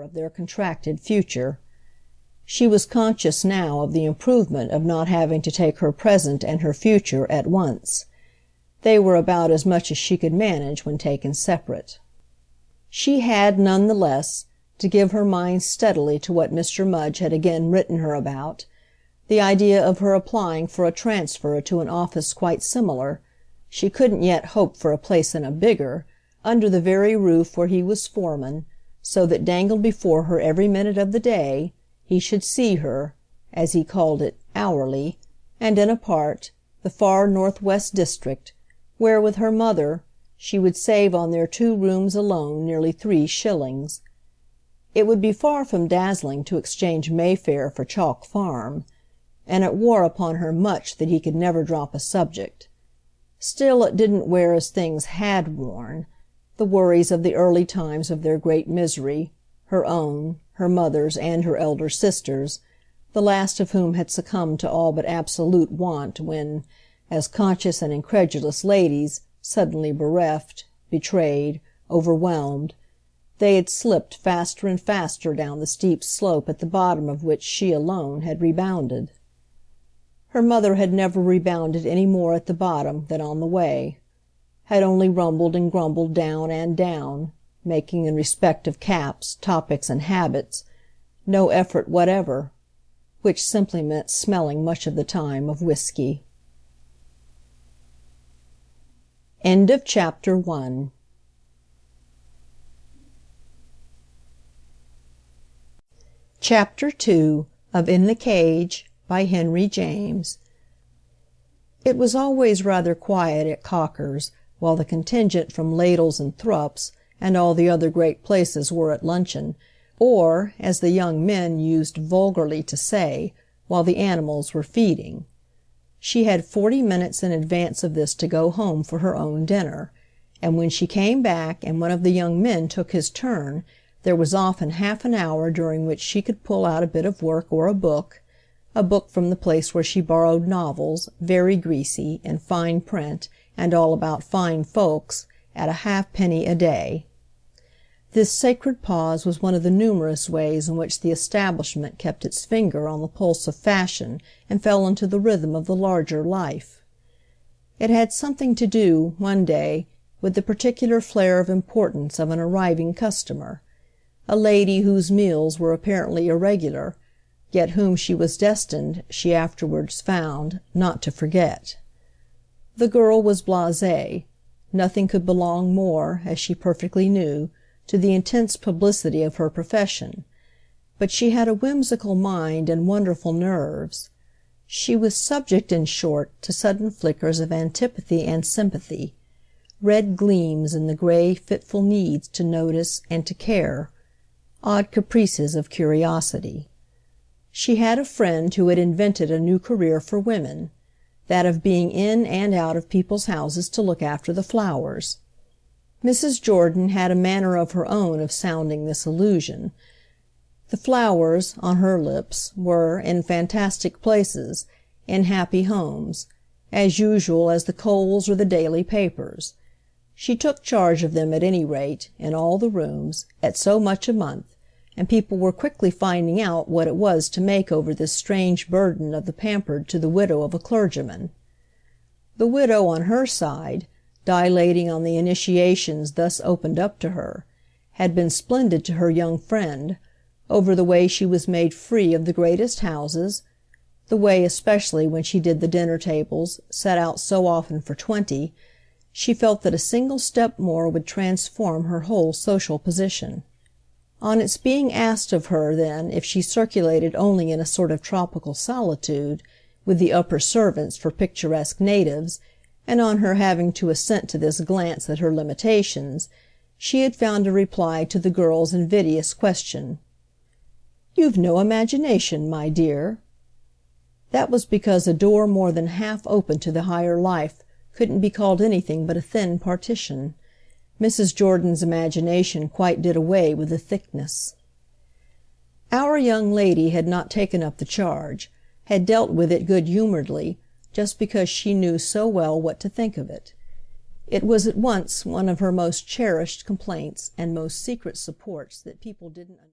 of their contracted future. She was conscious now of the improvement of not having to take her present and her future at once. They were about as much as she could manage when taken separate. She had, none the less, to give her mind steadily to what Mr. Mudge had again written her about, the idea of her applying for a transfer to an office quite similar—she couldn't yet hope for a place in a bigger—under the very roof where he was foreman, so that dangled before her every minute of the day he should see her, as he called it, hourly, and in a part, the far northwest district, where with her mother she would save on their 2 rooms alone nearly 3 shillings. It would be far from dazzling to exchange Mayfair for Chalk Farm, and it wore upon her much that he could never drop a subject. Still it didn't wear as things had worn, the worries of the early times of their great misery, her own, her mother's and her elder sister's, the last of whom had succumbed to all but absolute want when, as conscious and incredulous ladies, suddenly bereft, betrayed, overwhelmed, they had slipped faster and faster down the steep slope at the bottom of which she alone had rebounded. Her mother had never rebounded any more at the bottom than on the way, had only rumbled and grumbled down and down, making in respect of caps, topics and habits, no effort whatever, which simply meant smelling much of the time of whiskey. End of Chapter 1. Chapter 2 of In the Cage by Henry James. It was always rather quiet at Cocker's while the contingent from Ladles and Thrupp's and all the other great places were at luncheon, or, as the young men used vulgarly to say, while the animals were feeding. She had 40 minutes in advance of this to go home for her own dinner, and when she came back and one of the young men took his turn there was often half an hour during which she could pull out a bit of work or a book from the place where she borrowed novels, very greasy, in fine print, and all about fine folks, at a halfpenny a day. This sacred pause was one of the numerous ways in which the establishment kept its finger on the pulse of fashion and fell into the rhythm of the larger life. It had something to do, one day, with the particular flare of importance of an arriving customer, a lady whose meals were apparently irregular, yet whom she was destined, she afterwards found, not to forget. The girl was blasée; nothing could belong more, as she perfectly knew, to the intense publicity of her profession, but she had a whimsical mind and wonderful nerves. She was subject, in short, to sudden flickers of antipathy and sympathy, red gleams in the grey fitful needs to notice and to care, odd caprices of curiosity. She had a friend who had invented a new career for women, that of being in and out of people's houses to look after the flowers. Mrs. Jordan had a manner of her own of sounding this allusion. The flowers, on her lips, were, in fantastic places, in happy homes, as usual as the coals or the daily papers. She took charge of them, at any rate, in all the rooms, at so much a month, and people were quickly finding out what it was to make over this strange burden of the pampered to the widow of a clergyman. The widow, on her side, dilating on the initiations thus opened up to her, had been splendid to her young friend, over the way she was made free of the greatest houses, the way especially when she did the dinner-tables, set out so often for 20, she felt that a single step more would transform her whole social position. On its being asked of her then if she circulated only in a sort of tropical solitude, with the upper servants for picturesque natives, and on her having to assent to this glance at her limitations, she had found a reply to the girl's invidious question: "You've no imagination, my dear." That was because a door more than half open to the higher life couldn't be called anything but a thin partition. Mrs. Jordan's imagination quite did away with the thickness. Our young lady had not taken up the charge, had dealt with it good-humouredly, just because she knew so well what to think of it. It was at once one of her most cherished complaints and most secret supports that people didn't